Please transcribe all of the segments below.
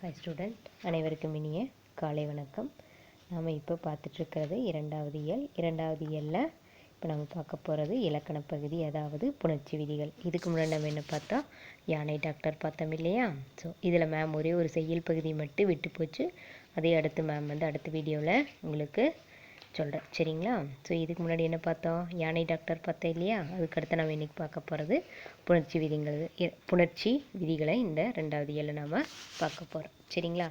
Hi student, அனைவருக்கும் இனிய காலை வணக்கம். நாம் இப்போ பார்த்துட்ருக்கிறது இரண்டாவது இயலில் இப்போ நம்ம பார்க்க போகிறது இலக்கண பகுதி, அதாவது புணர்ச்சி விதிகள். இதுக்கு முன்னாடி நம்ம என்ன பார்த்தோம்? யானை டாக்டர் பார்த்தோம் இல்லையா? ஸோ இதில் மேம் ஒரே ஒரு செய்யுள் பகுதி மட்டும் விட்டு போச்சு. அதே அடுத்து மேம் அடுத்த வீடியோவில் உங்களுக்கு சொல்கிறேன், சரிங்களா? ஸோ இதுக்கு முன்னாடி என்ன பார்த்தோம்? யானை டாக்டர் பார்த்தோம் இல்லையா? அதுக்கடுத்து நம்ம இன்றைக்கி பார்க்க போகிறது புணர்ச்சி விதிகளை இந்த ரெண்டாவது இயலில் நாம் பார்க்க போகிறோம், சரிங்களா?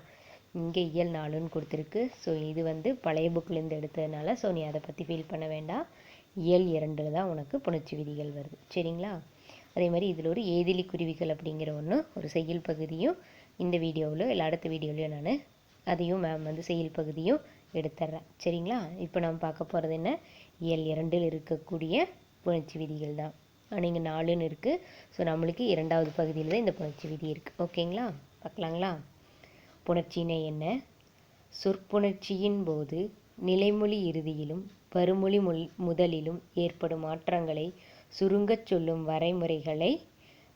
இங்கே இயல் 4ன்னு கொடுத்துருக்கு. ஸோ இது பழைய புக்கிலேருந்து எடுத்ததுனால ஸோ நீ அதை பற்றி ஃபீல் பண்ண வேண்டாம். இயல் 2 தான் உனக்கு புணர்ச்சி விதிகள் வருது, சரிங்களா? அதே மாதிரி இதில் ஒரு ஏதிலி குருவிகள் அப்படிங்கிற ஒரு செய்யுள் பகுதியும் இந்த வீடியோவில் இல்லை அடுத்த வீடியோலையும் நான் அதையும் மேம் செய்யுள் பகுதியும் எடுத்துட்றேன், சரிங்களா? இப்போ நம்ம பார்க்க போகிறது என்ன? இயல் 2ல் இருக்கக்கூடிய புணர்ச்சி விதிகள் தான். நீங்கள் 4ன்னு இருக்குது. ஸோ நம்மளுக்கு இரண்டாவது பகுதியில் தான் இந்த புணர்ச்சி விதி இருக்குது, ஓகேங்களா? பார்க்கலாங்களா? புணர்ச்சினை என்ன? சொற்புணர்ச்சியின் போது நிலைமொழி இறுதியிலும் வருமொழி முதலிலும் ஏற்படும் மாற்றங்களை சுருங்கச் சொல்லும்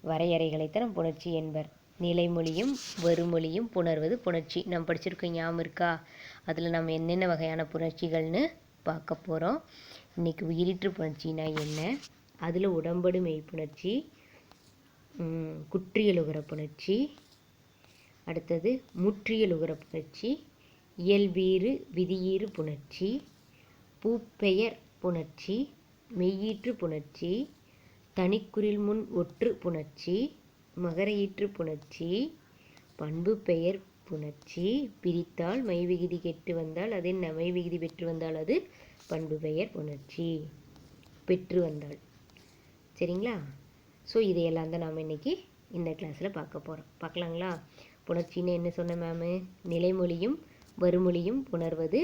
வரையறைகளைத்தான் புணர்ச்சி என்பர். நிலைமொழியும் வருமொழியும் புணர்வது புணர்ச்சி. நம்ம படிச்சிருக்கோம், ஞாபகம் இருக்கா? அதில் நம்ம என்னென்ன வகையான புணர்ச்சிகள்னு பார்க்க போகிறோம். இன்றைக்கி உயிரிற்று புணர்ச்சினா என்ன, அதில் உடம்படு மெய்ப்புணர்ச்சி, குற்றியலுகர புணர்ச்சி, அடுத்தது முற்றியலுகர புணர்ச்சி, இயல்பீறு விதியீறு புணர்ச்சி, பூப்பெயர் புணர்ச்சி, மெய்யீற்று புணர்ச்சி, தனிக்குறில் முன் ஒற்று புணர்ச்சி, மகரஈற்று புணர்ச்சி, பண்பு பெயர் புணர்ச்சி, பிரித்தால் மெய்விகுதி கெட்டு வந்தால் அது மெய்விகுதி பெற்று வந்தால் அது பண்பு பெயர் புணர்ச்சி பெற்று வந்தாள், சரிங்களா? ஸோ இதையெல்லாம் தான் நாம் இன்றைக்கி இந்த கிளாஸில் பார்க்க போகிறோம். பார்க்கலாங்களா? புணர்ச்சின்னு என்ன சொன்ன மேமு? நிலைமொழியும் வருமொழியும் புணர்வது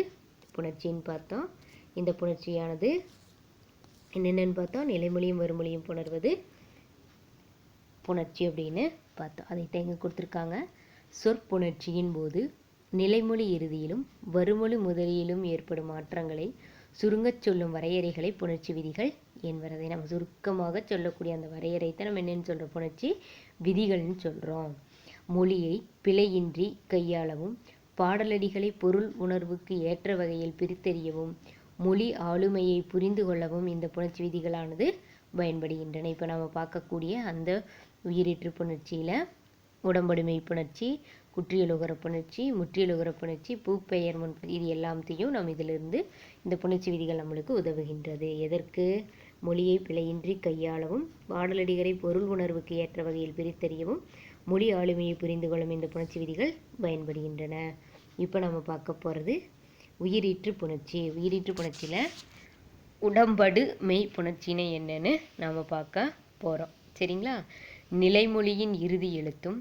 புணர்ச்சின்னு பார்த்தோம். இந்த புணர்ச்சியானது என்னென்னு பார்த்தோம்? நிலைமொழியும் வருமொழியும் புணர்வது புணர்ச்சி அப்படின்னு பார்த்தோம். அதை எங்கே கொடுத்துருக்காங்க? சொற்புணர்ச்சியின் போது நிலைமொழி இறுதியிலும் வருமொழி முதலிலும் ஏற்படும் மாற்றங்களை சுருங்கச் சொல்லும் வரையறைகளை புணர்ச்சி விதிகள் என்பதை நம்ம சுருக்கமாக சொல்லக்கூடிய அந்த வரையறைத்தை நம்ம என்னென்னு சொல்கிறோம்? புணர்ச்சி விதிகள்னு சொல்கிறோம். மொழியை பிழையின்றி கையாளவும் பாடலடிகளை பொருள் உணர்வுக்கு ஏற்ற வகையில் பிரித்தறியவும் மொழி ஆளுமையை புரிந்து கொள்ளவும் இந்த புணர்ச்சி விதிகளானது பயன்படுகின்றன. இப்போ நம்ம பார்க்கக்கூடிய அந்த உயிரீற்று புணர்ச்சியில் உடம்படுமை புணர்ச்சி, குற்றியலுகர புணர்ச்சி, முற்றியலுகர புணர்ச்சி, பூப்பெயர் இது எல்லாத்தையும் நம்ம இதிலிருந்து இந்த புணர்ச்சி விதிகள் நம்மளுக்கு உதவுகின்றது. எதற்கு? மொழியை பிழையின்றி கையாளவும் பாடலடிகளை பொருள் உணர்வுக்கு ஏற்ற வகையில் பிரித்தறியவும் மொழி ஆளுமையை புரிந்து கொள்ளும் இந்த புணர்ச்சி விதிகள் பயன்படுகின்றன. இப்போ நம்ம பார்க்க போகிறது உயிரீற்று புணர்ச்சி. உயிரீற்று புணர்ச்சியில் உடம்படு மெய் புணர்ச்சினை என்னன்னு நாம் பார்க்க போகிறோம், சரிங்களா? நிலைமொழியின் இறுதி எழுத்தும்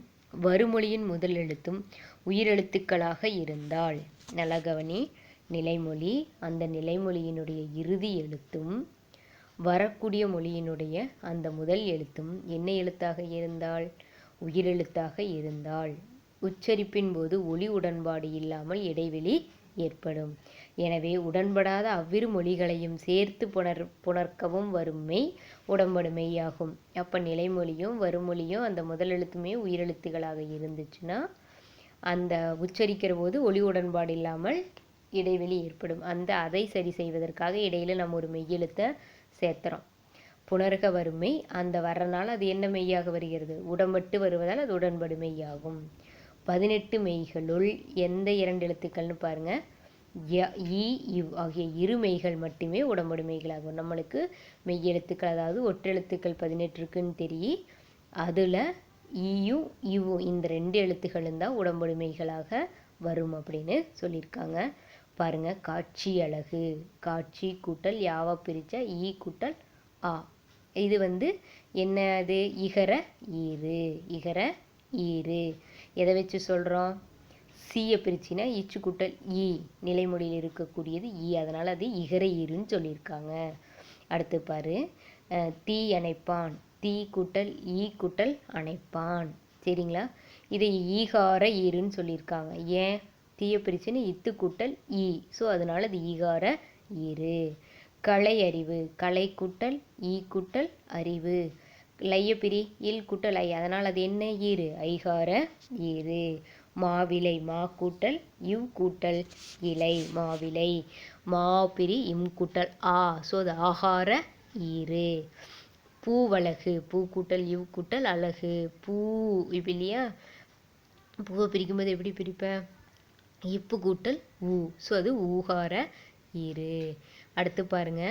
வருமொழியின் முதல் எழுத்தும் உயிரெழுத்துக்களாக இருந்தால், நல்லா கவனி, நிலைமொழி அந்த நிலைமொழியினுடைய இறுதி எழுத்தும் வரக்கூடிய மொழியினுடைய அந்த முதல் எழுத்தும் என்ன எழுத்தாக இருந்தால்? உயிரெழுத்தாக இருந்தால் உச்சரிப்பின் போது ஒலி உடன்பாடு இல்லாமல் இடைவெளி ஏற்படும். எனவே உடன்படாத அவ்விரு மொழிகளையும் சேர்த்து புணர்க்கவும் வருமை உடம்படு மெய்யாகும். அப்போ நிலைமொழியும் வருமொழியும் அந்த முதல் எழுத்துமே உயிரெழுத்துகளாக இருந்துச்சுன்னா அந்த உச்சரிக்கிற போது ஒலி உடன்பாடு இல்லாமல் இடைவெளி ஏற்படும். அதை சரி செய்வதற்காக இடையில நம்ம ஒரு மெய்யெழுத்தை சேர்த்துறோம். புணர்க வறுமை அந்த வர்றனால அது என்ன மெய்யாக வருகிறது? உடம்பட்டு வருவதால் அது உடன்படு மெய்யாகும். 18 மெய்களுள் எந்த 2 எழுத்துக்கள்னு பாருங்க, இ இவ் ஆகிய இரு மெய்கள் மட்டுமே உடம்படு மெய்களாகும். நம்மளுக்கு மெய்யெழுத்துக்கள் அதாவது ஒற்றெழுத்துக்கள் 18 இருக்குன்னு தெரியும். அதில் ஈயும் இவும் இந்த 2 எழுத்துக்களும் தான் உடம்படு மெய்களாக வரும் அப்படின்னு சொல்லியிருக்காங்க. பாருங்க, காட்சி அழகு, காட்சி கூட்டல் யாவா பிரித்தா ஈ கூட்டல் ஆ. இது என்னது? இகர ஈறு. இகர ஈறு எதை வச்சு சொல்கிறோம்? சீயை பிரிச்சினா இச்சு கூட்டல் ஈ, நிலைமொழியில் இருக்கக்கூடியது ஈ, அதனால் அது இகர ஈருன்னு சொல்லியிருக்காங்க. அடுத்து பாரு, தீ அணைப்பான், தீ கூட்டல் ஈ கூட்டல் அணைப்பான், சரிங்களா? இதை ஈகார ஈருன்னு சொல்லியிருக்காங்க. ஏன்? தீயை பிரிச்சுன்னு இத்து கூட்டல் ஈ, ஸோ அதனால் அது ஈகார ஈரு. கலை அறிவு, கலை கூட்டல் ஈ கூட்டல் அறிவு, லைய பிரி இல் கூட்டல் ஐ, அதனால் அது என்ன ஈறு? ஐகார ஈறு. மாவிலை மா கூட்டல் இவ் கூட்டல் இலை மாவிலை. மா பிரி இம் கூட்டல் ஆ, ஸோ அது ஆகார ஈறு. பூவழகு பூ கூட்டல் இவ் கூட்டல் அழகு பூ. இப்போ இல்லையா, பூவை பிரிக்கும்போது எப்படி பிரிப்பேன்? இப்பு கூட்டல் ஊ, ஸோ அது ஊகார ஈறு. அடுத்து பாருங்க,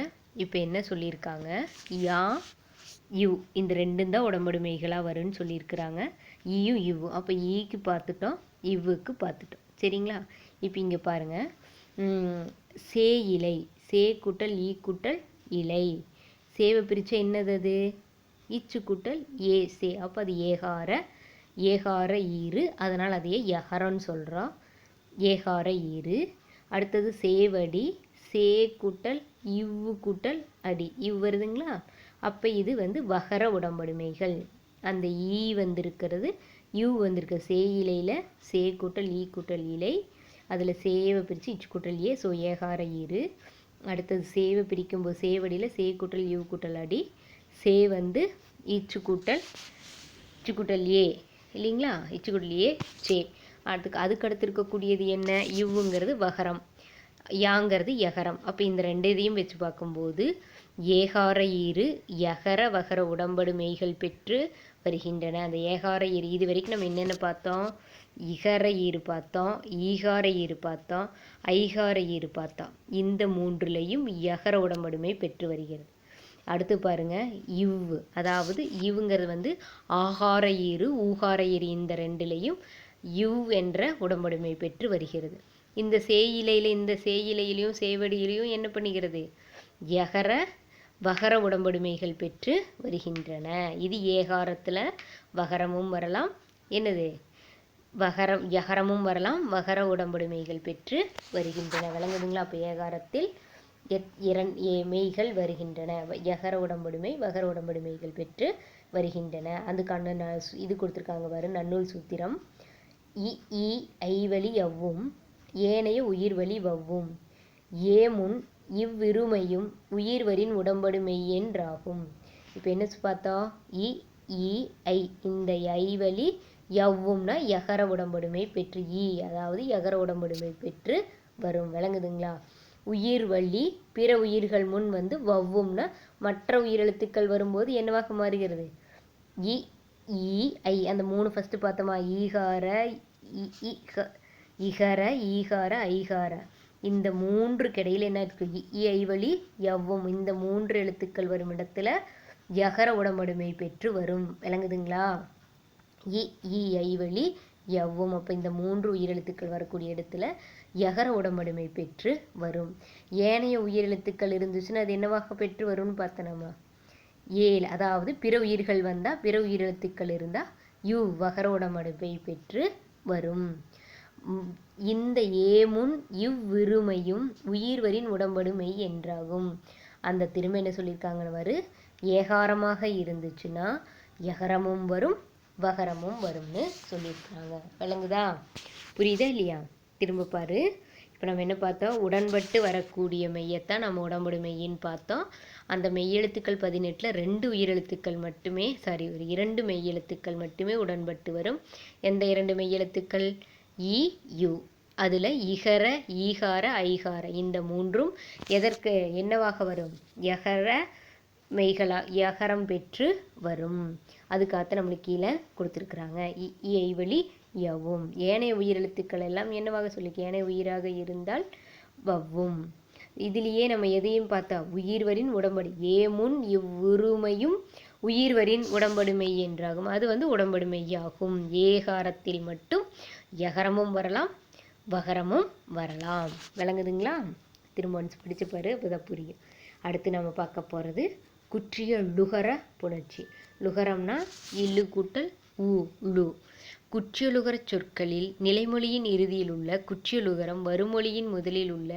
இப்போ என்ன சொல்லியிருக்காங்க? யா யூ இந்த ரெண்டும் தான் உடம்படுமைகளாக வரும்னு சொல்லியிருக்கிறாங்க. ஈயும் இவ்வும். அப்போ ஈக்கு பார்த்துட்டோம், இவ்வுக்கு பார்த்துட்டோம். சரிங்களா? இப்போ இங்கே பாருங்கள், சே இலை சே கூட்டல் ஈ கூட்டல் இலை. சேவை பிரித்தா என்னது? அது இச்சு கூட்டல் ஏ சே. அப்போ அது ஏகார ஈறு. அதனால் அதையே யகரன்னு சொல்கிறோம். ஏகார ஈறு. அடுத்தது சேவடி சே கூட்டல் இவ்வு கூட்டல் அடி இவ் வருதுங்களா? அப்போ இது வந்து வகர உடம்படுமைகள். அந்த ஈ வந்திருக்கிறது, யூ வந்திருக்கு. சே இலையில் சே கூட்டல் ஈ கூட்டல் இலை, அதில் சேவை பிரித்து இச்சு கூட்டல் ஏ, ஸோ ஏகார ஈறு. அடுத்தது சேவை பிரிக்கும்போது சேவடியில் சே கூட்டல் யூ கூட்டல் அடி, சே வந்து இச்சு கூட்டல் ஏ இல்லைங்களா? இச்சு கூட்டல் ஏ சே. அதுக்கடுத்து இருக்கக்கூடியது என்ன? இவ்வுங்கிறது வகரம், யாங்கிறது யகரம். அப்போ இந்த ரெண்டு இதையும் வச்சு பார்க்கும்போது ஏகார ஈறு யகர வகர உடம்படு மெய்கள் பெற்று வருகின்றன. அந்த ஏகார ஈறு இது வரைக்கும் நம்ம என்னென்ன பார்த்தோம்? இகர ஈறு பார்த்தோம், ஈகார ஈறு பார்த்தோம், ஐகார ஈறு பார்த்தோம். இந்த மூன்றுலையும் யகர உடம்படுமை பெற்று வருகிறது. அடுத்து பாருங்க, இவ்வு, அதாவது இவுங்கிறது வந்து ஆகார ஈறு ஊகார ஈறு, இந்த ரெண்டுலையும் இவ் என்ற உடம்படுமை பெற்று வருகிறது. இந்த சேயிலையில் இந்த சேயிலையிலையும் சேவடியிலையும் என்ன பண்ணுகிறது? யகர வகர உடம்படுமைகள் பெற்று வருகின்றன. இது ஏகாரத்தில் வகரமும் வரலாம், என்னது வகரம் யகரமும் வரலாம், வகர உடம்படுமைகள் பெற்று வருகின்றன. விளங்குதுங்களா? அப்போ ஏகாரத்தில் மெய்கள் வருகின்றன. யகர உடம்படுமை வகர உடம்படுமைகள் பெற்று வருகின்றன. அதுக்கான இது கொடுத்துருக்காங்க பாரு, நன்னூல் சூத்திரம். இ ஐவழி யவ்வும் ஏனைய உயிர்வழி வவ்வும் ஏமுன் இவ்விருமையும் உயிர்வரின் உடம்படு மெய்யென்றாகும். இப்போ என்ன பார்த்தோம்? இ ஐ இந்த ஐவழி யவ்வும்னா யகர உடம்படுமை பெற்று அதாவது யகர உடம்படுமை பெற்று வரும். விளங்குதுங்களா? உயிர்வழி பிற உயிர்கள் முன் வந்து வவ்வும்னா மற்ற உயிரெழுத்துக்கள் வரும்போது என்னவாக மாறுகிறது? இ ஐ அந்த மூணு ஃபஸ்ட்டு பார்த்தோமா? இகர ஈகார ஐகார, இந்த மூன்றுக்கு இடையில் என்ன இருக்குது? இ ஐவழி யவ்வும், இந்த மூன்று எழுத்துக்கள் வரும் இடத்துல யகர உடம்படுமை பெற்று வரும். விளங்குதுங்களா? இ ஐவழி யவ்வும். அப்போ இந்த மூன்று உயிரெழுத்துக்கள் வரக்கூடிய இடத்துல யகர உடம்படுமை பெற்று வரும். ஏனைய உயிரெழுத்துக்கள் இருந்துச்சுன்னா அது என்னவாக பெற்று வரும்னு பார்த்தோம்? அதாவது பிற உயிர்கள் வந்தால், பிற உயிரெழுத்துக்கள் இருந்தால் யூ வகர உடம்படுமை பெற்று வரும். இந்த ஏமுன் இவ்விருமையும் உயிர்வரின் உடம்படு மெய் என்றாகும். அந்த திரும்ப என்ன சொல்லியிருக்காங்கன்னு வரு, ஏகாரமாக இருந்துச்சுன்னா யகரமும் வரும் வகரமும் வரும்னு சொல்லியிருக்காங்க. விளங்குதா? புரியுதா இல்லையா? திரும்ப பாரு. இப்போ நம்ம என்ன பார்த்தோம்? உடன்பட்டு வரக்கூடிய மெய்யத்தான் நம்ம உடம்படு மெய்யின்னு பார்த்தோம். அந்த மெய்யெழுத்துக்கள் 18ல் 2 உயிரெழுத்துக்கள் மட்டுமே, ஒரு 2 மெய்யெழுத்துக்கள் மட்டுமே உடன்பட்டு வரும். எந்த 2 மெய்யெழுத்துக்கள்? இ யு. அதில் இகர ஈகார ஐகார இந்த மூன்றும் எதற்கு என்னவாக வரும்? யகர மெய்களா யகரம் பெற்று வரும். அதுக்காக நம்மளுக்கு கீழே கொடுத்துருக்குறாங்க. இ ஐவழி யவ்வும். ஏனைய உயிரெழுத்துக்கள் எல்லாம் என்னவாக சொல்லிக்கு? ஏனைய உயிராக இருந்தால் வவ்வும். இதிலேயே நம்ம எதையும் பார்த்தா உயிர்வரின் உடம்படு ஏமுன் இவ்வுருமையும் உயிர்வரின் உடம்படுமை என்றாகும். அது வந்து உடம்படுமையாகும். ஏகாரத்தில் மட்டும் யகரமும் வரலாம் வகரமும் வரலாம். விளங்குதுங்களா? திரும்ப ஒன்ஸ் பிடிச்சு பாரு, அப்போதான் புரியும். அடுத்து நம்ம பார்க்க போகிறது குற்றிய லுகர புணர்ச்சி. லுகரம்னா இல்லு கூட்டல் உ. குற்றியலுகரச் சொற்களில் நிலைமொழியின் இறுதியில் உள்ள குற்றியலுகரம் வருமொழியின் முதலில் உள்ள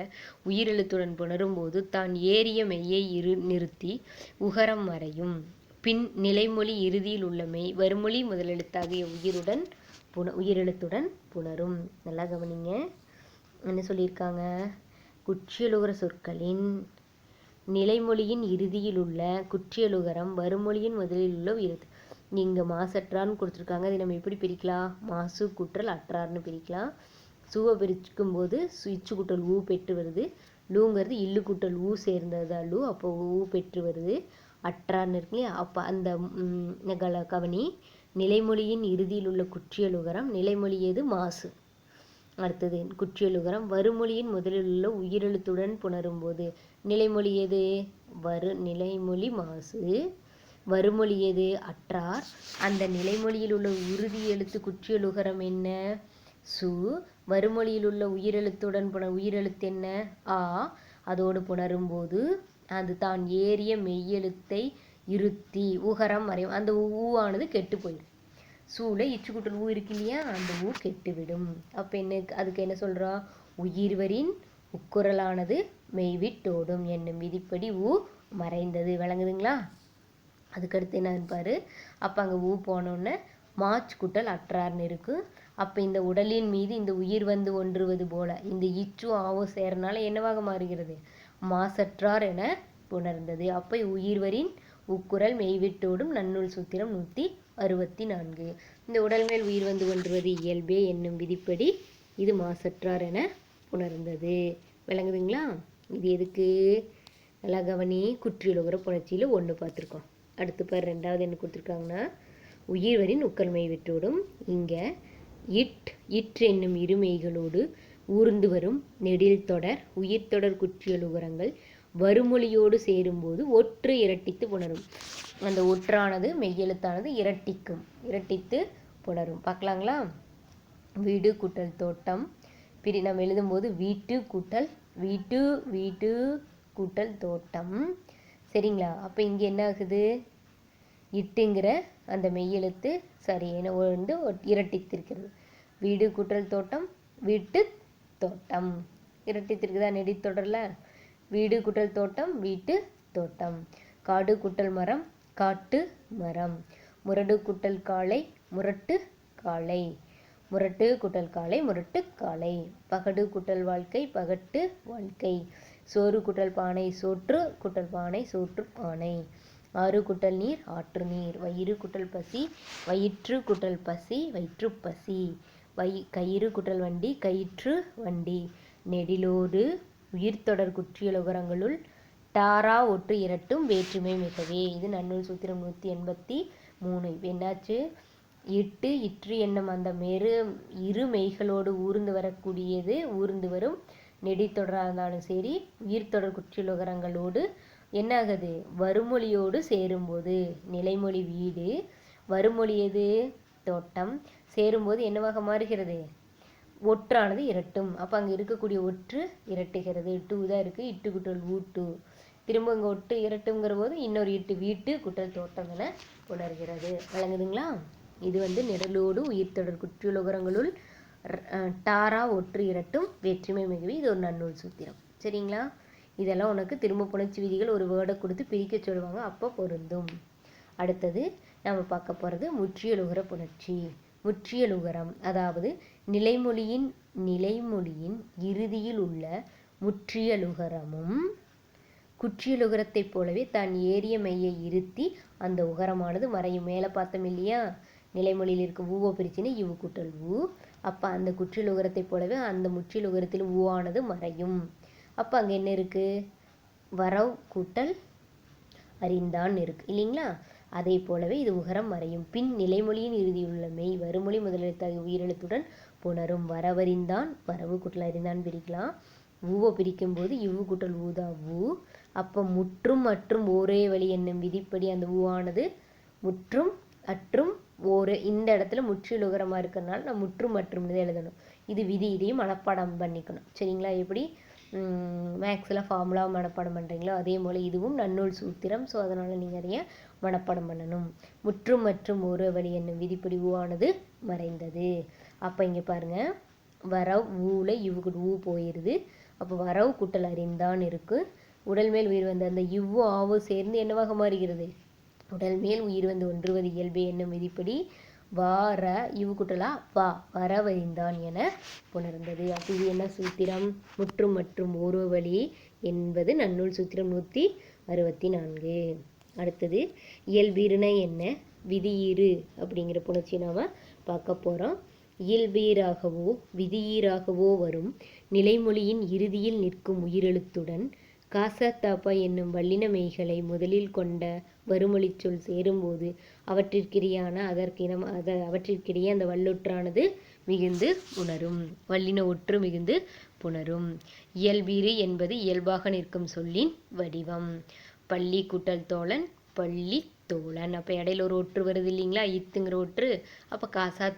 உயிரெழுத்துடன் புணரும்போது தான் ஏறிய மெய்யை நிறுத்தி உகரம் மறையும். பின் நிலைமொழி இறுதியில் உள்ள மெய் வருமொழி முதலெழுத்தாகிய உயிரெழுத்துடன் புணரும். நல்லா கவனிங்க, என்ன சொல்லியிருக்காங்க? குற்றியலுகர சொற்களின் நிலைமொழியின் இறுதியில் உள்ள குற்றியலுகரம் வருமொழியின் முதலில் உள்ள உயிர். இங்கே மாசற்றார்னு கொடுத்துருக்காங்க. இதை நம்ம எப்படி பிரிக்கலாம்? மாசு கூற்றல் அற்றார்னு பிரிக்கலாம். சுவை பிரிக்கும் போது இச்சு கூட்டல் ஊ பெற்று வருது. லூங்கிறது இல்லு கூட்டல் ஊ சேர்ந்ததா லூ, அப்போ ஊ பெற்று வருது. அற்றார்னு இருக்கு இல்லையா? அப்போ அந்த கவனி, நிலைமொழியின் இறுதியில் உள்ள குற்றியலுகரம் நிலைமொழி எது? மாசு. அடுத்தது குற்றியலுகரம் வருமொழியின் முதலில் உள்ள உயிரெழுத்துடன் புணரும் போது நிலைமொழி எது? நிலைமொழி மாசு. வருமொழி எது? அற்றார். அந்த நிலைமொழியில் உள்ள உறுதி எழுத்து குற்றியலுகரம் என்ன? சு. வருமொழியில் உள்ள உயிரெழுத்துடன் உயிரெழுத்து என்ன? ஆ. அதோடு புணரும் போது அது தான் ஏறிய மெய்யெழுத்தை இருத்தி உகரம் மறையும். அந்த ஊவானது கெட்டு போயிடும். சூளை இச்சு கூட்டல் ஊ இருக்கு இல்லையா? அந்த ஊ கெட்டுவிடும். அப்போ என்ன? அதுக்கு என்ன சொல்கிறா? உயிர்வரின் உக்குரலானது மெய்விட்டோடும் என்னும் விதிப்படி ஊ மறைந்தது. விளங்குதுங்களா? அதுக்கடுத்து என்னன்னு பாரு. அப்போ அங்கே ஊ போனோன்னே மாச் கூட்டல் அற்றார்னு இருக்கு. அப்போ இந்த உடலின் மீது இந்த உயிர் வந்து ஒன்றுவது போல இந்த இச்சு ஆவும் சேரனால என்னவாக மாறுகிறது? மாசற்றார் என புணர்ந்தது. அப்போ உயிர்வரின் உக்குரல் மெய்விட்டோடும் நன்னூல் சூத்திரம் 164. இந்த உடல் மேல் உயிர் வந்து ஒன்றுவது இயல்பே என்னும் விதிப்படி இது மாசற்றார் என புணர்ந்தது. விளங்குதுங்களா? இது எதுக்கு? நல்லா கவனி. குற்றியலுகர புணர்ச்சியில் 1 பார்த்துருக்கோம். அடுத்து பாரு, 2வது என்ன கொடுத்துருக்காங்கன்னா உயிர்வரின் உக்கல் மெய்விட்டோடும். இங்கே இட் என்னும் இருமெய்களோடு ஊர்ந்து வரும் நெடில் தொடர் உயிர்த்தொடர் குற்றியலுகரங்கள் வருமொழியோடு சேரும்போது ஒற்று இரட்டித்து புணரும். அந்த ஒற்றானது மெய்யெழுத்தானது இரட்டித்து புணரும். பார்க்கலாங்களா? வீடு கூட்டல் தோட்டம் நம்ம எழுதும்போது வீட்டு கூட்டல் தோட்டம். சரிங்களா? அப்போ இங்கே என்ன ஆகுது? இட்டுங்கிற அந்த மெய்யெழுத்து என்ன வந்து இரட்டித்திருக்கிறது. வீடு கூட்டல் தோட்டம் வீட்டு தோட்டம் இரட்டித்திருக்குதா நெடித்தொடரில்? வீடு கூட்டல் தோட்டம் வீட்டு தோட்டம். காடு கூட்டல் மரம் காட்டு மரம். முரடு கூட்டல் காளை முரட்டு காளை. முரட்டு கூட்டல் காளை முரட்டு காளை. பகடு கூட்டல் வாழ்க்கை பகட்டு வாழ்க்கை. சோறு கூட்டல் பானை சோற்று கூட்டல் பானை சோற்று பானை. ஆறு கூட்டல் நீர் ஆற்று நீர். வயிறு கூட்டல் பசி வயிற்று கூட்டல் பசி வயிற்று பசி. கயிறு கூட்டல் வண்டி கயிற்று வண்டி. நெடிலோடு உயிர்த்தொடர் குற்றியலுகரங்களுள் டாரா ஒற்று இரட்டும் வேற்றுமை மிகவே. இது நன்னூல் சூத்திரம் 183. இப்போ என்னாச்சு? இற்று என்னும் அந்த இரு மெய்களோடு ஊர்ந்து வரும் நெடித்தொடராக இருந்தாலும் சரி உயிர்த்தொடர் குற்றியலுகரங்களோடு என்ன ஆகுது? வருமொழியோடு சேரும்போது நிலைமொழி வீடு, வருமொழி எது? தோட்டம். சேரும்போது என்னவாக மாறுகிறது? ஒற்றானது இரட்டும். அப்போ அங்கே இருக்கக்கூடிய ஒற்று இரட்டுகிறது. 2 தான் இருக்குது. இட்டு குட்டல் ஊட்டு. திரும்ப இங்கே ஒட்டு இரட்டுங்கிற போது இன்னொரு இட்டு வீட்டு குட்டல் தோட்டம் என உணர்கிறது. விளங்குதுங்களா? இது வந்து நிரலோடு உயிர்த்தொடர் குற்றியலுகரங்களுள் டாரா ஒற்று இரட்டும் வேற்றுமை மிகவே. இது ஒரு நன்னூல் சூத்திரம். சரிங்களா? இதெல்லாம் உனக்கு திரும்ப புணர்ச்சி விதிகள் ஒரு வேர்டை கொடுத்து பிரிக்க சொல்லுவாங்க, அப்போ பொருந்தும். அடுத்தது நம்ம பார்க்க போகிறது முற்றியலுகர புணர்ச்சி. முற்றியலுகரம் அதாவது நிலைமொழியின் இறுதியில் உள்ள முற்றியலுகரமும் குற்றியலுகரத்தைப் போலவே தான் ஏறிய மெய்யை இருத்தி அந்த உகரமானது மறையும். மேலே பார்த்தோம் இல்லையா? நிலைமொழியில் இருக்க ஊவோ பிரிச்சின்னு இவு கூட்டல் ஊ. அப்போ அந்த குற்றியலுகரத்தைப் போலவே அந்த முற்றியலுகரத்தில் ஊவானது மறையும். அப்போ அங்கே என்ன இருக்குது? வரவ் கூட்டல் அறிந்தான் இருக்கு இல்லைங்களா? அதே போலவே இது உகரம் மறையும். பின் நிலைமொழியின் இறுதியில் உள்ள மெய் வருமொழி முதலெழுத்தாகிய உயிரெழுத்துடன் புணரும். வரவறிந்தான் வரவு கூட்டல் அறிந்தான் பிரிக்கலாம். ஊவோ பிரிக்கும் போது இவ்வு கூட்டல் ஊதா ஊ. அப்போ முற்றும் மற்றும் ஒரே வழி என்னும் விதிப்படி அந்த ஊவானது முற்றும் அற்றும் ஒரு இந்த இடத்துல முற்றியலுகரமாக இருக்கிறதுனால நான் முற்றும் மற்றும்னு தான் எழுதணும். இது விதி. இதையும் மனப்பாடம் பண்ணிக்கணும். சரிங்களா? எப்படி மேக்ஸில் ஃபார்முலா மனப்பாடம் பண்ணுறீங்களோ அதே போல் இதுவும் நன்னூல் சூத்திரம். ஸோ அதனால் நீங்கள் அதையே மனப்பாடம் பண்ணணும். முற்றும் மற்றும் ஒரு வழி என்னும் விதிப்படி ஊவானது மறைந்தது. அப்போ இங்கே பாருங்கள், வரவ் ஊல இவ்வு ஊ போயிடுது. அப்போ வரவு கூட்டல் அறிந்தான் இருக்குது. உடல் மேல் உயிர் வந்து அந்த இவ்வு ஆவு சேர்ந்து என்னவாக மாறுகிறது? உடல் மேல் உயிர் வந்து ஒன்றுவது இயல்பே என்னும் விதிப்படி வார இவு கூட்டலா வா வரவறிந்தான் என புணர்ந்தது. அப்போ இது என்ன சூத்திரம்? முற்றும் மற்றும் ஓர்வ வழி என்பது நன்னூல் சூத்திரம் 164. அடுத்தது இயல்பீறுனா என்ன, விதியீறு அப்படிங்கிற புணர்ச்சி நாம் பார்க்க போகிறோம். இயல்பீராகவோ விதியீராகவோ வரும் நிலைமொழியின் இறுதியில் நிற்கும் உயிரெழுத்துடன் காசா தாப்பா என்னும் வல்லின மெய்களை முதலில் கொண்ட வருமொழி சொல் சேரும்போது அவற்றிற்கிடையே அந்த வல்லொற்றானது மிகுந்து உணரும். வல்லின ஒற்று மிகுந்து புணரும். இயல்பீறு என்பது இயல்பாக நிற்கும் சொல்லின் வடிவம். பள்ளி கூட்டல் தோழன் பள்ளி தோழன். அப்போ இடையில ஒரு ஒற்று வருது இல்லைங்களா, இத்துங்கிற ஒற்று. அப்போ காசா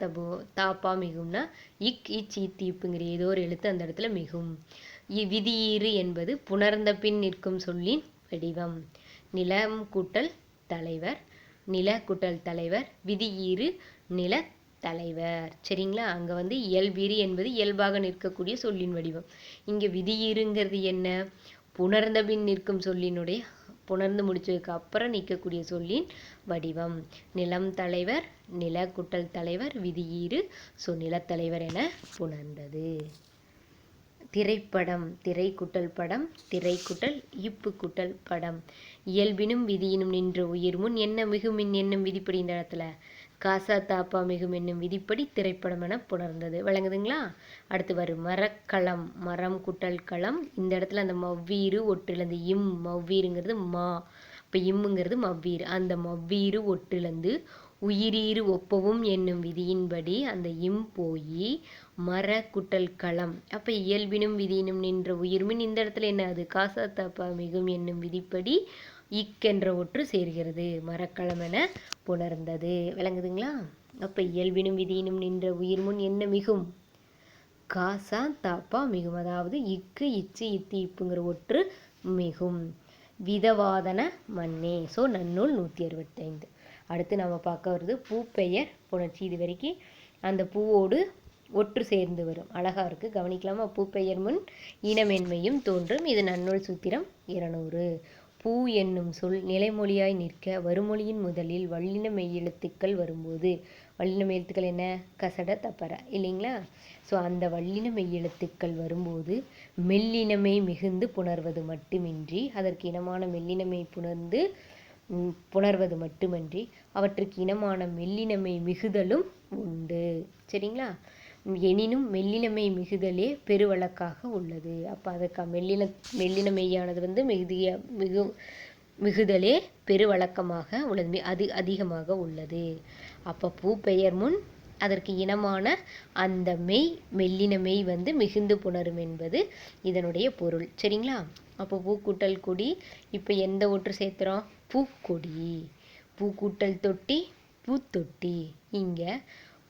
தாப்பா மிகும்னா இக் இச் இத் இப்புங்கிற ஏதோ ஒரு எழுத்து அந்த இடத்துல மிகும். விதியீறு என்பது புணர்ந்த பின் நிற்கும் சொல்லின் வடிவம். நிலம் கூட்டல் தலைவர் நில கூட்டல் தலைவர், விதியீறு நில தலைவர். சரிங்களா, அங்கே இயல்பீறு என்பது இயல்பாக நிற்கக்கூடிய சொல்லின் வடிவம். இங்கே விதியீறுங்கிறது என்ன, புணர்ந்த பின் நிற்கும் சொல்லினுடைய புணர்ந்து முடிச்சதுக்கு அப்புறம் நிற்கக்கூடிய சொல்லின் வடிவம். நிலம் தலைவர் நில கூட்டல் தலைவர் விதியீறு, ஸோ நிலத்தலைவர் என புணர்ந்தது. திரைப்படம் திரை கூட்டல் படம் திரை கூட்டல் இப்பு கூட்டல் படம். இயல்பினும் விதியினும் நின்ற உயிர் முன் என்ன மிகும் என்னும் விதிப்படி இந்த இடத்துல காசா தாப்பா மிகும் என்னும் விதிப்படி திரைப்படம் என புணர்ந்தது. விளங்குதுங்களா? அடுத்து வரும் மரக்களம் மரம் கூட்டல் களம். இந்த இடத்துல அந்த மவ்வீறு ஒற்றிழந்து இம் மவ்வீருங்கிறது மா, இப்போ இம்முங்கிறது மவ்வீறு. அந்த மவ்வீறு ஒற்றிழந்து உயிரீறு ஒப்பவும் என்னும் விதியின்படி அந்த இம் போய் மர குட்டல் களம். அப்போ இயல்பினும் விதியினும் நின்ற உயிர்மின் இந்த இடத்துல என்ன, அது காசா தாப்பா மிகும் என்னும் விதிப்படி இக்கென்ற ஒற்று சேர்கிறது. மரக்களம் என புணர்ந்தது. விளங்குதுங்களா? அப்போ இயல்பினும் விதியினும் நின்ற உயிர் முன் என்ன மிகும், காசா தாப்பா மிகும். அதாவது இக்கு இச்சு இத்து இப்புங்கிற ஒற்று மிகும். விதவாதன மண்ணே. ஸோ நன்னூல் 165. அடுத்து நம்ம பார்க்க வருது பூப்பெயர் புணர்ச்சி. இது வரைக்கும் அந்த பூவோடு ஒற்று சேர்ந்து வரும். அழகா இருக்கு, கவனிக்கலாமா? பூப்பெயர் முன் இனமென்மையும் தோன்றும். இது நன்னூல் சூத்திரம் 200. பூ என்னும் சொல் நிலைமொழியாய் நிற்க வருமொழியின் முதலில் வல்லின மெய்யெழுத்துக்கள் வரும்போது, வல்லின மெய்யெழுத்துக்கள் என்ன, கசட தப்பற இல்லைங்களா? ஸோ அந்த வல்லின மெய்யெழுத்துக்கள் வரும்போது மெல்லினமை மிகுந்து புணர்வது மட்டுமின்றி, அதற்கு இனமான மெல்லினமை புணர்வது மட்டுமன்றி அவற்றுக்கு இனமான மெல்லினமை மிகுதலும் உண்டு. சரிங்களா? எனினும் மெல்லினமை மிகுதலே பெருவழக்காக உள்ளது. அப்போ அதுக்கு மெல்லினமையானது மிகுதலே பெருவழக்கமாக உள்ளது, அது அதிகமாக உள்ளது. அப்போ பூ பெயர் முன் அதற்கு இனமான அந்த மெல்லினமை மிகுந்து புணரும் என்பது இதனுடைய பொருள். சரிங்களா? அப்போ பூக்கூட்டல் கொடி, இப்போ எந்த ஒற்று சேர்த்துறோம், பூக்கொடி. பூக்கூட்டல் தொட்டி பூத்தொட்டி. இங்கே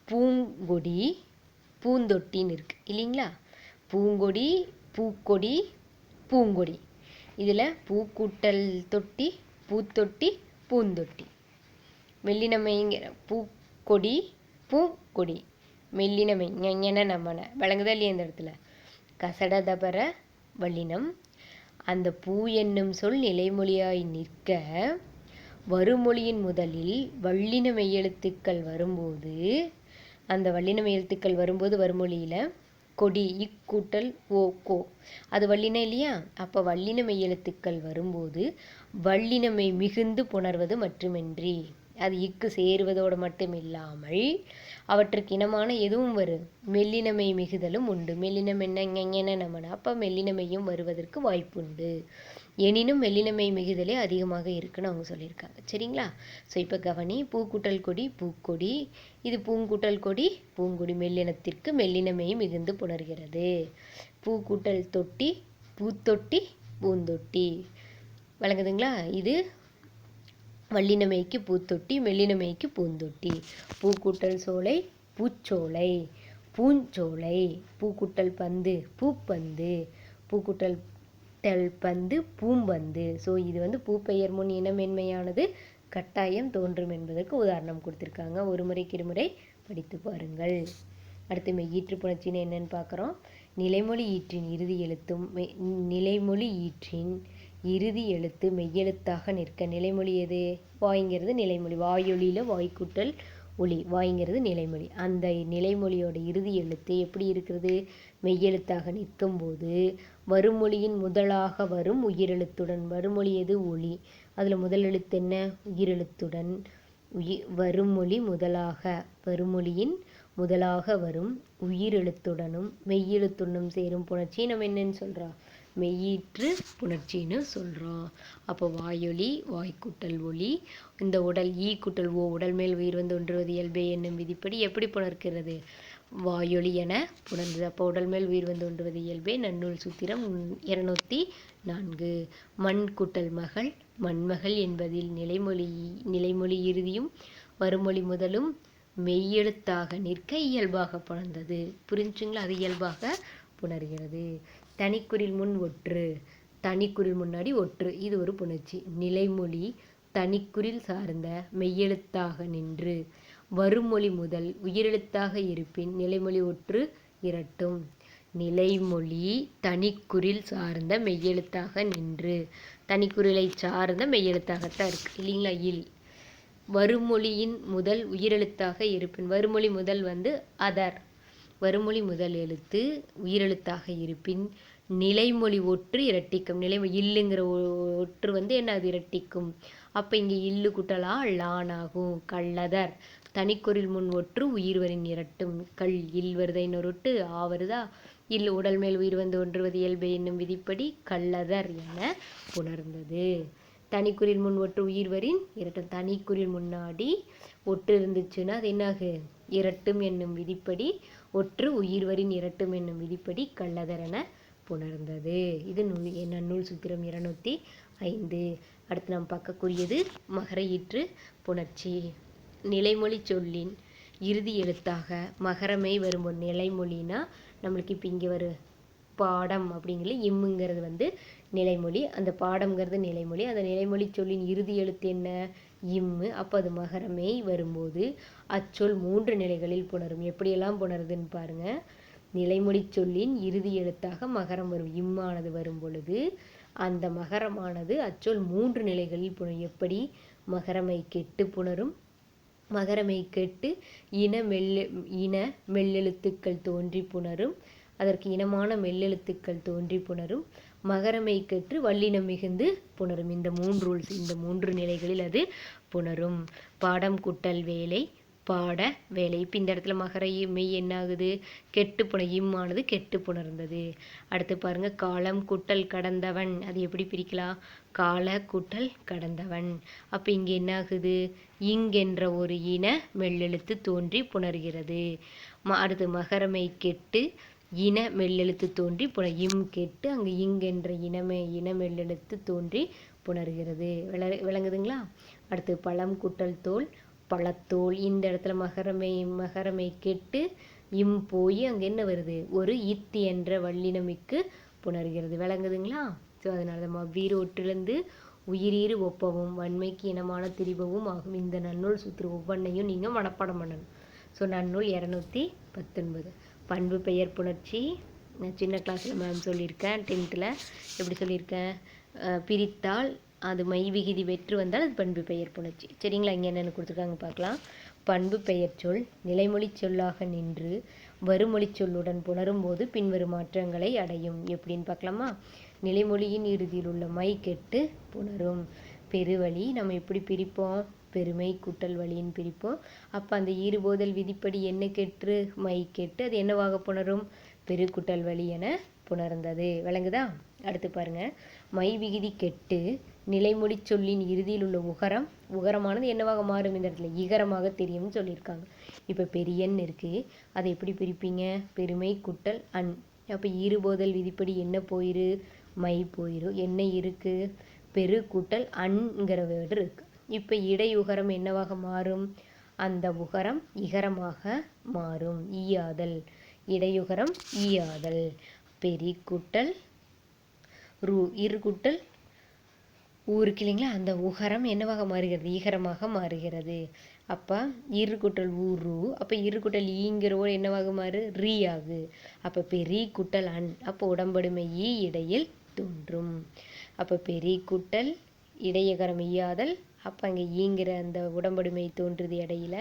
பூங்கொடி பூந்தொட்டின்னு இருக்கு இல்லைங்களா? பூங்கொடி பூக்கொடி பூங்கொடி. இதில் பூக்கூட்டல் தொட்டி பூத்தொட்டி பூந்தொட்டி. மெல்லினமைங்கிற பூக்கொடி பூக்கொடி மெல்லினமை ஞன நம்மன. விளங்குதா இல்லையா? இந்த இடத்துல கசடதபர வல்லினம். அந்த பூ என்னும் சொல் நிலைமொழியாய் நிற்க வருமொழியின் முதலில் வல்லின மெய்யெழுத்துக்கள் வரும்போது, அந்த வல்லின மெய்யெழுத்துக்கள் வரும்போது வருமொழியில் கொடி இக்கூட்டல் ஓ கோ, அது வல்லினம் இல்லையா? அப்போ வல்லின மெய்யெழுத்துக்கள் வரும்போது வல்லினமை மிகுந்து புணர்வது மட்டுமின்றி, அது இக்கு சேருவதோடு மட்டும் இல்லாமல் அவற்றுக்கு இனமான எதுவும் வரும், மெல்லினமை மிகுதலும் உண்டு. மெல்லினம் என்ன நம்மன. அப்போ மெல்லினமையும் வருவதற்கு வாய்ப்புண்டு. எனினும் மெல்லினமை மிகுதலே அதிகமாக இருக்குன்னு அவங்க சொல்லியிருக்காங்க. சரிங்களா? ஸோ இப்போ கவனி, பூக்கூட்டல் கொடி பூக்கொடி, இது பூங்கூட்டல் கொடி பூங்கொடி. மெல்லினத்திற்கு மெல்லினமை மிகுந்து புணர்கிறது. பூக்கூட்டல் தொட்டி பூத்தொட்டி பூந்தொட்டி. வழங்குதுங்களா? இது வல்லினமைக்கு பூத்தொட்டி மெல்லினமைக்கு பூந்தொட்டி. பூக்கூட்டல் சோலை பூச்சோலை பூஞ்சோலை. பூக்கூட்டல் பந்து பூப்பந்து. பூக்கூட்டல் பந்து பூம்பந்து. ஸோ இது பூப்பெயர் முன் இனமென்மையானது கட்டாயம் தோன்றும் என்பதற்கு உதாரணம் கொடுத்துருக்காங்க. ஒரு முறைக்கு இருமுறை படித்து பாருங்கள். அடுத்து மெய்யீற்று புணர்ச்சின்னு என்னன்னு பார்க்குறோம். நிலைமொழி ஈற்றின் இறுதி எழுத்தும் நிலைமொழி ஈற்றின் இறுதி எழுத்து மெய்யெழுத்தாக நிற்க. நிலைமொழி எது? வாய்ங்கிறது நிலைமொழி. வாயொலியில் வாய்க்கூட்டல் ஒலி. வாய்ங்கிறது நிலைமொழி. அந்த நிலைமொழியோட இறுதி எழுத்து எப்படி இருக்கிறது? மெய்யெழுத்தாக நிற்கும்போது வருமொழியின் முதலாக வரும் உயிரெழுத்துடன். வருமொழி எது? ஒலி. அதில் முதல் எழுத்து என்ன? உயிரெழுத்துடன் வருமொழி முதலாக, வருமொழியின் முதலாக வரும் உயிரெழுத்துடனும் மெய்யெழுத்துடனும் சேரும் புணர்ச்சி நம்ம என்னன்னு சொல்கிறோம்? மெய்யீற்று புணர்ச்சின்னு சொல்கிறோம். அப்போ வாயொலி, வாய்க்கூட்டல் ஒலி, இந்த உடல் ஈ கூட்டல் ஓ, உடல் மேல் உயிர் வந்து ஒன்றுவது இயல்பே என்னும் விதிப்படி எப்படி புணர்க்கிறது? வாயொலி என புணர்ந்தது. அப்போ உடல் மேல் உயிர் வந்து ஒன்றுவது இயல்பே. நன்னூல் சூத்திரம் 204. மண் கூட்டல் மகள், மண்மகள் என்பதில் நிலைமொழி இறுதியும் வருமொழி முதலும் மெய்யெழுத்தாக நிற்க இயல்பாக புணர்ந்தது. புரிஞ்சுங்களா? அது இயல்பாக புணர்கிறது. தனிக்குறில் முன் ஒற்று, தனிக்குறில் முன்னாடி ஒற்று, இது ஒரு புணர்ச்சி. நிலைமொழி தனிக்குறில் சார்ந்த மெய்யெழுத்தாக நின்று வருமொழி முதல் உயிரெழுத்தாக இருப்பின் நிலைமொழி ஒற்று இரட்டும். நிலைமொழி தனிக்குறில் சார்ந்த மெய்யெழுத்தாக நின்று, தனிக்குறிலை சார்ந்த மெய்யெழுத்தாகத்தான் இருக்கு இல்லைங்களா? வருமொழியின் முதல் உயிரெழுத்தாக இருப்பின், வருமொழி முதல் வந்து அதர், வருமொழி முதல் எழுத்து உயிரெழுத்தாக இருப்பின் நிலைமொழி ஒற்று இரட்டிக்கும். நிலைமொழி இல்லுங்கிற ஒற்று வந்து என்ன? அது இரட்டிக்கும். அப்போ இங்கே இல்லு குட்டலா லானாகும். கள்ளதர் தனிக்குறில் முன் ஒற்று உயிர்வரின் இரட்டும். கல் இல் வருதா, இன்னொரு ஒட்டு ஆ வருதா, இல் உடல் மேல் உயிர் வந்து ஒன்றுவது இயல்பு என்னும் விதிப்படி கள்ளதர் என புணர்ந்தது. தனிக்குறில் முன் ஒற்று உயிர்வரின் இரட்டும். தனிக்குறில் முன்னாடி ஒட்டு இருந்துச்சுன்னா அது என்னாகு? இரட்டும் என்னும் விதிப்படி, ஒற்று உயிர்வரின் இரட்டும் என்னும் விதிப்படி கள்ளதர் என புணர்ந்தது. இது நன்னூல் சூத்திரம் 205. அடுத்து நாம் பார்க்கக்கூடியது மகர ஈற்று புணர்ச்சி. நிலைமொழி சொல்லின் இறுதி எழுத்தாக மகரமை வரும் ஒரு நிலைமொழினா நம்மளுக்கு இப்போ இங்கே வரும் பாடம் அப்படிங்கிறது இம்முங்கிறது வந்து நிலைமொழி. அந்த பாடம்ங்கிறது நிலைமொழி. அந்த நிலைமொழி சொல்லின் இறுதி எழுத்து என்ன? இம்மு. அப்போ அது மகரமை வரும்போது அச்சொல் 3 நிலைகளில் புணரும். எப்படியெல்லாம் புணருதுன்னு பாருங்க. நிலைமொழி சொல்லின் இறுதி எழுத்தாக மகரம் வரும். இம்மானது வரும் பொழுது அந்த மகரமானது அச்சொல் 3 நிலைகளில் புணரும். எப்படி? மகரமை கெட்டு புணரும். மகரமை கெட்டு இன மெல்லெழுத்துக்கள் தோன்றி புணரும். அதற்கு இனமான மெல்லெழுத்துக்கள் தோன்றி புணரும். மகரமை கெட்டு வல்லினம் மிகுந்து புணரும். இந்த 3 ரூல்ஸ், இந்த 3 நிலைகளில் அது புணரும். பாடம் கூட்டல் வேலை, பாட வேலை. இப்போ இந்த இடத்துல மகர மெய் என்ன ஆகுது? கெட்டு இம்மானது கெட்டு புணர்ந்தது. அடுத்து பாருங்க, காலம் கூட்டல் கடந்தவன். அது எப்படி பிரிக்கலாம்? கால கூட்டல் கடந்தவன். அப்போ இங்கே என்ன ஆகுது? இங்கென்ற ஒரு இன மெல்லெழுத்து தோன்றி புணர்கிறது. அடுத்து மகரமை கெட்டு இன மெல்லெழுத்து தோன்றி இம் கெட்டு அங்கே இங்கென்ற இன மெல்லெழுத்து தோன்றி புணர்கிறது. விளங்குதுங்களா? அடுத்து பழம் கூட்டல் தோல், பழத்தோல். இந்த இடத்துல மகரமை கெட்டு இம் போய் அங்கே என்ன வருது? ஒரு இத் என்ற வல்லினமிக்கு புணர்கிறது. விளங்குதுங்களா? ஸோ அதனால தான் வீரோற்றிலிருந்து உயிரீறு ஒப்பவும் வன்மைக்கு இனமான திரிபவும் ஆகும். இந்த நன்னூல் சூத்திரம் ஒவ்வொன்றையும் நீங்கள் மனப்பாடம் பண்ணணும். ஸோ நன்னூல் 219. பண்பு பெயர் புணர்ச்சி. நான் சின்ன கிளாஸில் மேம் சொல்லியிருக்கேன். 10th எப்படி சொல்லியிருக்கேன்? பிரித்தால் அது மை விகுதி வெற்று வந்தால் அது பண்பு பெயர் புணர்ச்சி. சரிங்களா? இங்கே என்னென்னு கொடுத்துருக்காங்க பார்க்கலாம். பண்பு பெயர் சொல் நிலைமொழி சொல்லாக நின்று வருமொழி சொல்லுடன் புணரும் போது பின்வரும் மாற்றங்களை அடையும். எப்படின்னு பார்க்கலாமா? நிலைமொழியின் இறுதியில் உள்ள மை கெட்டு புணரும். பெருவழி நம்ம எப்படி பிரிப்போம்? பெருமை கூட்டல் வழின்னு பிரிப்போம். அப்போ அந்த ஈறுபோதல் விதிப்படி என்ன கெட்டு? மை கெட்டு அது என்னவாக புணரும்? பெரு கூட்டல் வழி என புணர்ந்தது. விளங்குதா? அடுத்து பாருங்க, மை விகுதி கெட்டு நிலைமொழி சொல்லின் இறுதியில் உள்ள உகரமானது என்னவாக மாறும்? இந்த இடத்துல இகரமாக தெரியும்னு சொல்லியிருக்காங்க. இப்போ பெரியன் இருக்கு, அதை எப்படி பிரிப்பீங்க? பெருமை கூட்டல் அன். அப்போ ஈறுபோதல் விதிப்படி என்ன போயிரு? மை போயிரும். என்ன இருக்கு? பெரு கூட்டல் அன்ங்கிற வேர்டு இருக்கு. இப்போ இடையுகரம் என்னவாக மாறும்? அந்த உகரம் இகரமாக மாறும். ஈயாதல். இடையுகரம் ஈயாதல். பெரி கூட்டல் ரூ, இரு கூட்டல் ஊருக்கு இல்லைங்களா? அந்த உகரம் என்னவாக மாறுகிறது? ஈகரமாக மாறுகிறது. அப்போ இரு கூட்டல் ஊரு, அப்போ இரு கூட்டல் ஈங்கிறவோடு என்னவாக மாறு? ரீ ஆகு. அப்போ பெரி கூட்டல் அன். அப்போ உடம்படுமை ஈ இடையில் தோன்றும். அப்போ பெரி கூட்டல் இடையகரம் ஈயாதல். அப்போ அங்கே ஈங்கிற அந்த உடம்படுமை தோன்றுது இடையில.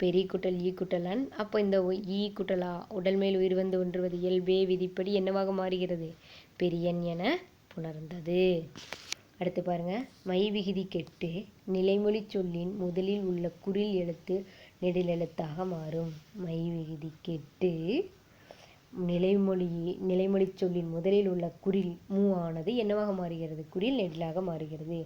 பெரிய கூட்டல் ஈ கூட்டல் அன். அப்போ இந்த ஈ கூட்டல் ஆ உடல் மேல் உயிர் வந்து ஒன்றுவது இயல்பே விதிப்படி என்னவாக மாறுகிறது? பெரியன் என புணர்ந்தது. அடுத்து பாருங்க, மை விகுதி கெட்டு நிலைமொழி சொல்லின் முதலில் உள்ள குறில் எழுத்து நெடிலெழுத்தாக மாறும். மை விகுதி கெட்டு நிலைமொழி சொல்லின் முதலில் உள்ள குறில் மூ ஆனது என்னவாக மாறுகிறது? குறில் நெடிலாக மாறுகிறது.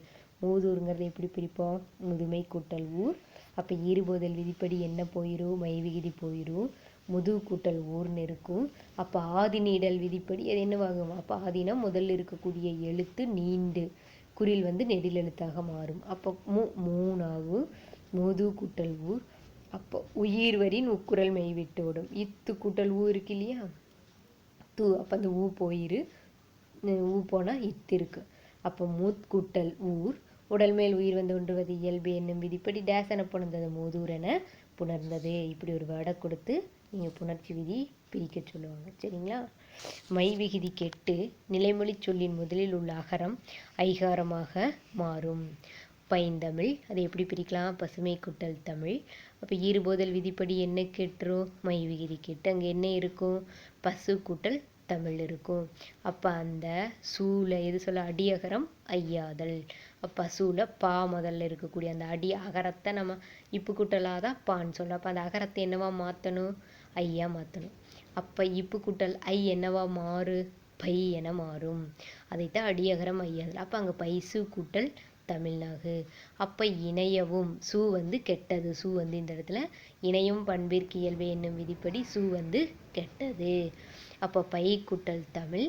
மூதூருங்கிறது எப்படி பிரிப்போம்? முதுமை கூட்டல் ஊர். அப்போ ஈறுபோதல் விதிப்படி என்ன போயிடும்? மை விகுதி போயிடும். முது கூட்டல் ஊர்னு இருக்கும். அப்போ ஆதி நீடல் விதிப்படி அது என்னவாகும்? அப்போ ஆதினா முதல்ல இருக்கக்கூடிய எழுத்து நீண்டு குறில் வந்து நெடில் எழுத்தாக மாறும். அப்போ மூணாகும். முது கூட்டல் ஊர். அப்போ உயிர் வரின் உக்குரல் மெய் விட்டோடும். இத்து கூட்டல் ஊ இருக்கு இல்லையா? தூ. அப்போ அந்த ஊ போயிரு. ஊ போனால் இத்து இருக்கு. அப்போ மூக்கூட்டல் ஊர் உடல் மேல் உயிர் வந்து ஒன்றுவது இயல்பு என்னும் விதிப்படி டேஸ் என புணர்ந்தது? மூதூர் என புணர்ந்தது. இப்படி ஒரு வேர்டை கொடுத்து நீங்கள் புணர்ச்சி விதி பிரிக்க சொல்லுவாங்க. சரிங்களா? மை விகுதி கெட்டு நிலைமொழி சொல்லின் முதலில் உள்ள அகரம் ஐகாரமாக மாறும். பைந்தமிழ். அதை எப்படி பிரிக்கலாம்? பசுமை கூட்டல் தமிழ். அப்போ ஈறுபோதல் விதிப்படி என்ன கெட்டுரும்? மை விகுதி கெட்டு. அங்கே என்ன இருக்கும்? பசு கூட்டல் தமிழ் இருக்கும். அப்போ அந்த சூல எது சொல்ல? அடியகரம் ஐயாதல். அப்போ சூல பா முதல்ல இருக்கக்கூடிய அந்த அடி அகரத்தை நம்ம இப்பு கூட்டலாதான் பான்னு சொல்ல. அப்போ அந்த அகரத்தை என்னவா மாற்றணும்? ஐயா மாற்றணும். அப்போ இப்பு கூட்டல் ஐ என்னவா மாறு? பை என மாறும். அதைத்தான் அடியகரம் ஐயாதல். அப்போ அங்கே பைசு கூட்டல் தமிழ்நாகு. அப்போ இணையவும் சூ வந்து கெட்டது. சூ வந்து இந்த இடத்துல இணையும் பண்பிற்கு இயல்பு என்னும் விதிப்படி சூ வந்து கெட்டது. அப்போ பை கூட்டல் தமிழ்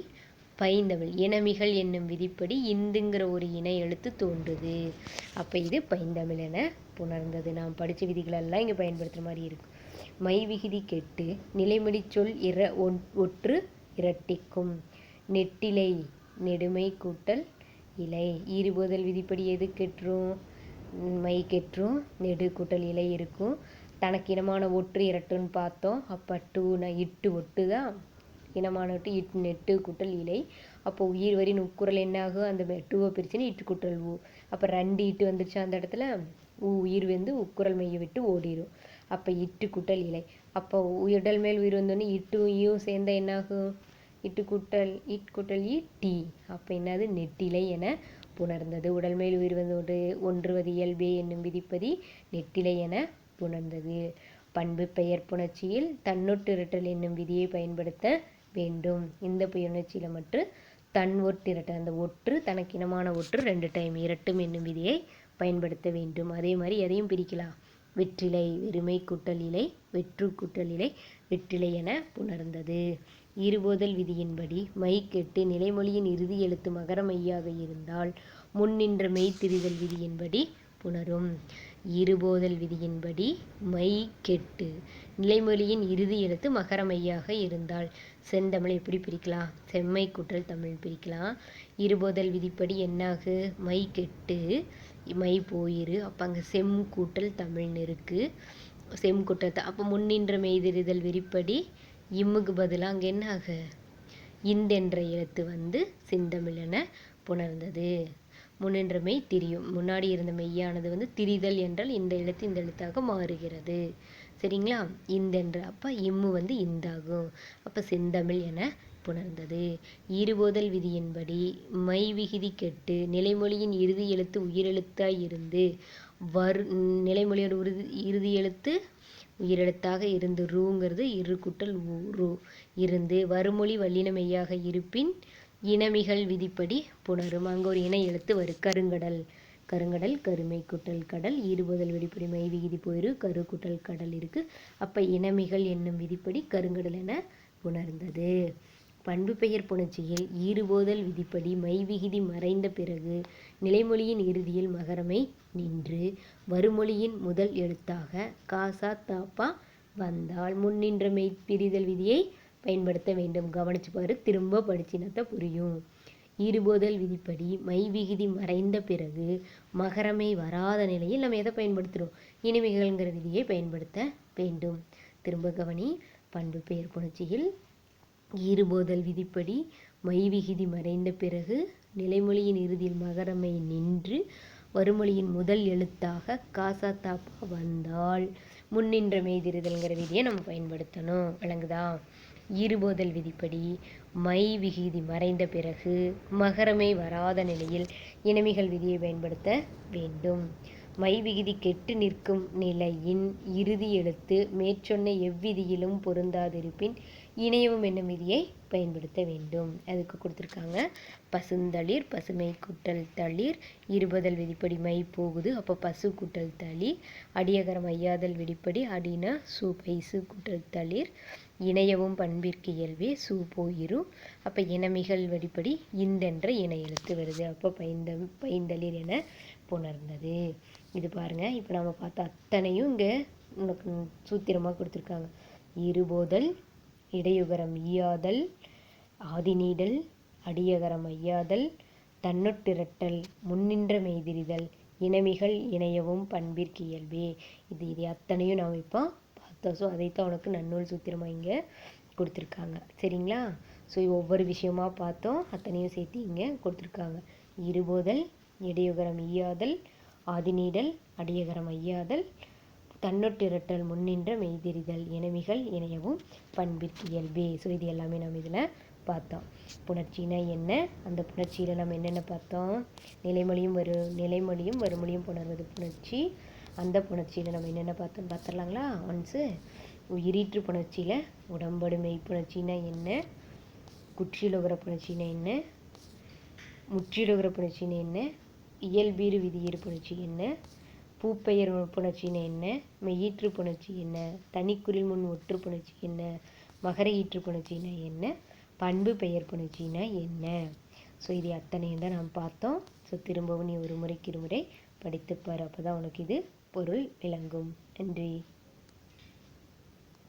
பைந்தமிழ் இனமிகள் என்னும் விதிப்படி இந்துங்கிற ஒரு இணை எழுத்து தோன்றுது. அப்போ இது பைந்தமிழ் என புணர்ந்தது. நாம் படித்த விதிகளெல்லாம் இங்கே பயன்படுத்துகிற மாதிரி இருக்கு. மை விகுதி கெட்டு நிலைமொழி சொல் ஒற்று இரட்டிக்கும். நெட்டிலை நெடுமை கூட்டல் இலை. ஈறுபோதல் விதிப்படி எது கெட்டுரும்? மை கெட்டுரும். நெடு கூட்டல் இலை இருக்கும். தனக்கு இனமான ஒற்று இரட்டுன்னு பார்த்தோம். அப்போ டூனா இட்டு ஒட்டு தான் இனமான ஒட்டு. இட்டு நெட்டு கூட்டல் இலை. அப்போ உயிர் வரின் உக்குரல் என்னாகும்? அந்த டூவை பிரிச்சுன்னு இட்டு கூட்டல் ஊ. அப்போ 2 இட்டு வந்துருச்சு அந்த இடத்துல. உயிர் வந்து உக்குரல் மைய விட்டு ஓடிடும். அப்போ இட்டு கூட்டல் இலை. அப்போ உடல் மேல் உயிர் வந்தோடனே இட்டு ஈயும் சேர்ந்த என்னாகும்? இட்டு கூட்டல் இ டி. அப்போ என்னது? நெட்டிலை என புணர்ந்தது. உடல் மேல் உயிர் வந்து ஒன்றுவது இயல்பே என்னும் விதிப்படி நெட்டிலை என புணர்ந்தது. பண்பு பெயர் புணர்ச்சியில் தன்னொட்டிரட்டல் என்னும் விதியை பயன்படுத்த வேண்டும். இந்த புணர்ச்சியில் மட்டும் தன் ஒட்டிரட்டல் அந்த ஒற்று தனக்கு இனமான ஒற்று 2 டைம் இரட்டும் என்னும் விதியை பயன்படுத்த வேண்டும். அதே மாதிரி எதையும் பிரிக்கலாம். வெற்றிலை வெறுமை கூட்டல் இலை வெற்று கூட்டல் இலை வெற்றிலை என புணர்ந்தது. ஈறுபோதல் விதியின்படி மை கெட்டு நிலைமொழியின் இறுதி எழுத்து மகர மையாக இருந்தால் முன்னின்ற மெய் திரிதல் விதியின்படி புணரும். ஈறுபோதல் விதியின்படி மை கெட்டு நிலைமொழியின் இறுதி எழுத்து மகர மையாக இருந்தால் செந்தமிழ் எப்படி பிரிக்கலாம்? செம்மை கூட்டல் தமிழ் பிரிக்கலாம். ஈறுபோதல் விதிப்படி என்னாகு? மை கெட்டு மை போயிரு. அப்போ அங்கே செம் கூட்டல் தமிழ்னு இருக்குது. செம் கூட்டல் அப்போ முன்னின்ற மெய்திரிதல் விதிப்படி இம்முக்கு பதிலாக அங்கே என்ன ஆகு? இந்தென்ற எழுத்து வந்து செந்தமிழ் என புணர்ந்தது. முன்னின்ற மெய் திரியும். முன்னாடி இருந்த மெய்யானது வந்து திரிதல் என்றால் இந்த எழுத்து இந்த எழுத்தாக மாறுகிறது. சரிங்களா? இந்தென்ற அப்போ இம்மு வந்து இந்தாகும். அப்போ செந்தமிழ் என புணர்ந்தது. ஈறுபோதல் விதியின்படி மை விகுதி கெட்டு நிலைமொழியின் இறுதி எழுத்து உயிரெழுத்தாய் இருந்து நிலைமொழியோட இறுதி எழுத்து உயிரெழுத்தாக இருந்து ரூங்கிறது இரு கூட்டல் ஊரு இருந்து வருமொழி வல்லின மெய்யாக இருப்பின் இனமிகள் விதிப்படி புணரும். அங்கே ஒரு இணை எழுத்து வரும். கருங்கடல் கருங்கடல் கருமை கூட்டல் கடல். ஈறுபோதல் விதிப்படி மை விகுதி போயிரு கரு கூட்டல் கடல் இருக்குது. அப்போ இனமிகள் என்னும் விதிப்படி கருங்கடல் என புணர்ந்தது. பண்பு பெயர் புணர்ச்சியில் ஈறுபோதல் விதிப்படி மை விகுதி மறைந்த பிறகு நிலைமொழியின் இறுதியில் மகரமை நின்று வருமொழியின் முதல் எழுத்தாக காசா தாப்பா வந்தால் முன்னின்ற மெய் பிரிதல் விதியை பயன்படுத்த வேண்டும். கவனிச்சு பாரு, திரும்ப படிச்சினத்தை புரியும். ஈறுபோதல் விதிப்படி மை விகுதி மறைந்த பிறகு மகரமை வராத நிலையில் நம்ம எதை பயன்படுத்துகிறோம்? இனிமைகள்ங்கிற விதியை பயன்படுத்த வேண்டும். திரும்ப கவனி. பண்பு பெயர் புணர்ச்சியில் ஈறுபோதல் விதிப்படி மை விகுதி மறைந்த பிறகு நிலைமொழியின் இறுதியில் மகரமை நின்று வருமொழியின் முதல் எழுத்தாக காசா தாப்பா வந்தால் முன்னின்ற மெய்திருதல்ங்கிற விதியை நம்ம பயன்படுத்தணும். விளங்குதா? ஈறுபோதல் விதிப்படி மை விகுதி மறைந்த பிறகு மகரமை வராத நிலையில் இனமிகள் விதியை பயன்படுத்த வேண்டும். மை விகுதி கெட்டு நிற்கும் நிலையின் இறுதி எழுத்து மேற்சொன்ன எவ்விதியிலும் பொருந்தாதிருப்பின் இணையவும் என்னும் விதியை பயன்படுத்த வேண்டும். அதுக்கு கொடுத்துருக்காங்க. பசுந்தளிர் பசுமை கூட்டல் தளிர். இருபதல் விதிப்படி மை போகுது, அப்போ பசு கூட்டல் தளிர். அடியகரம் ஐயாதல் விதிப்படி அடினா சு பைசு கூட்டல் தளிர். இணையவும் பண்பிற்கு இயல்பே சு போயிரு. அப்போ இனமிகள் வழிப்படி இந்தென்ற இணை எழுத்து வருது. அப்போ பைந்தளிர் என புணர்ந்தது. இது பாருங்க. இப்போ நம்ம பார்த்த அத்தனையும் இங்கே உனக்கு சூத்திரமாக கொடுத்துருக்காங்க. இருபோதல், இடையுகரம் ஈயாதல், ஆதிநீடல், அடியகரம் ஐயாதல், தன்னொட்டிரட்டல், முன்னின்ற மெய்திரிதல், இனமிகள் இணையவும் பண்பிற்கு இயல்பே. இது அத்தனையும் நாம் இப்போ பார்த்தோம். ஸோ அதைத்தான் உனக்கு நன்னூல் சூத்திரமாக இங்கே கொடுத்துருக்காங்க. சரிங்களா? ஸோ ஒவ்வொரு விஷயமா பார்த்தோம். அத்தனையும் சேர்த்து இங்கே கொடுத்துருக்காங்க. இருபோதல், இடையுகரம் ஈயாதல், ஆதிநீடல், அடியகரம் ஐயாதல், தன்னொட்டிரட்டல், முன்னின்ற மெய்திரிதல், இனமிகள் இணையவும் பண்பிற்கு இயல்பே. ஸோ இது எல்லாமே நம்ம இதில் பார்த்தோம். புணர்ச்சினா என்ன? அந்த புணர்ச்சியில் நம்ம என்னென்ன பார்த்தோம்? நிலைமொழியும் வறுமொழியும் புணர்வது புணர்ச்சி. அந்த புணர்ச்சியில் நம்ம என்னென்ன பார்த்தோம் பார்த்துடலாங்களா? ஒன்ஸு உயிரீற்று புணர்ச்சியில் உடம்படு மெய் புணர்ச்சினா என்ன? குற்றிலுகர புணர்ச்சினா என்ன? முற்றிலுகர புணர்ச்சினா என்ன? இயல்பீறு விதியீறு புணர்ச்சி என்ன? பூப்பெயர் புணர்ச்சினா என்ன? மெய்யீற்று புணர்ச்சி என்ன? தனிக்குறில் முன் ஒற்று புணர்ச்சி என்ன? மகர ஈற்று புணர்ச்சினா என்ன? பண்பு பெயர் புணர்ச்சினா என்ன? ஸோ இது அத்தனையும் தான் நாம் பார்த்தோம். ஸோ திரும்பவும் நீ ஒரு முறைக்கு இருமுறை படித்துப்பார். அப்போ தான் உனக்கு இது பொருள் விளங்கும். நன்றி.